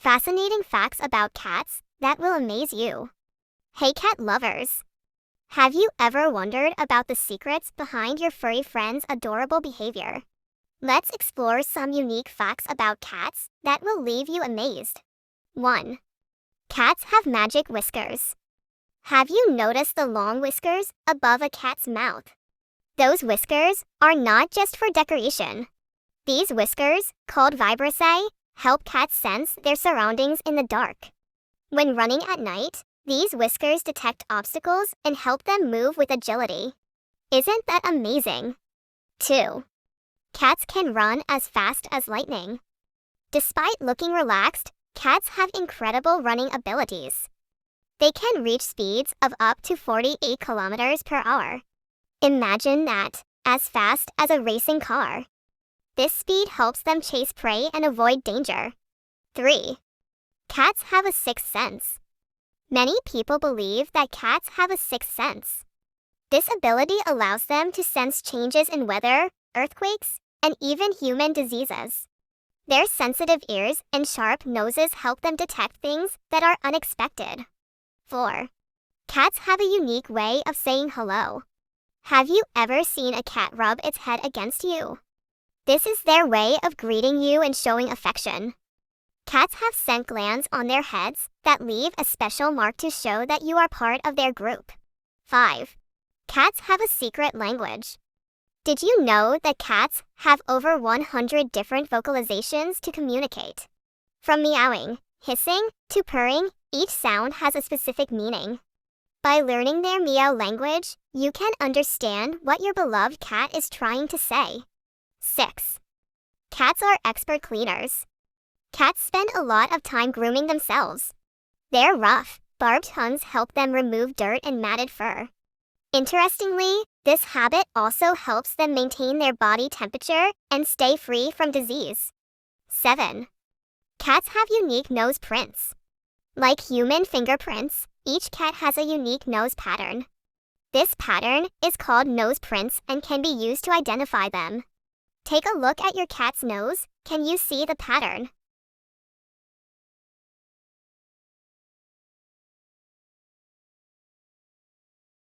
Fascinating facts about cats that will amaze you. Hey cat lovers! Have you ever wondered about the secrets behind your furry friend's adorable behavior? Let's explore some unique facts about cats that will leave you amazed. 1. Cats have magic whiskers. Have you noticed the long whiskers above a cat's mouth? Those whiskers are not just for decoration. These whiskers, called vibrissae, help cats sense their surroundings in the dark. When running at night, these whiskers detect obstacles and help them move with agility. Isn't that amazing? 2. Cats can run as fast as lightning. Despite looking relaxed, cats have incredible running abilities. They can reach speeds of up to 48 kilometers per hour. Imagine that, as fast as a racing car. This speed helps them chase prey and avoid danger. 3. Cats have a sixth sense. Many people believe that cats have a sixth sense. This ability allows them to sense changes in weather, earthquakes, and even human diseases. Their sensitive ears and sharp noses help them detect things that are unexpected. 4. Cats have a unique way of saying hello. Have you ever seen a cat rub its head against you? This is their way of greeting you and showing affection. Cats have scent glands on their heads that leave a special mark to show that you are part of their group. 5. Cats have a secret language. Did you know that cats have over 100 different vocalizations to communicate? From meowing, hissing, to purring, each sound has a specific meaning. By learning their meow language, you can understand what your beloved cat is trying to say. 6. Cats are expert cleaners. Cats spend a lot of time grooming themselves. Their rough, barbed tongues help them remove dirt and matted fur. Interestingly, this habit also helps them maintain their body temperature and stay free from disease. 7. Cats have unique nose prints. Like human fingerprints, each cat has a unique nose pattern. This pattern is called nose prints and can be used to identify them. Take a look at your cat's nose. Can you see the pattern?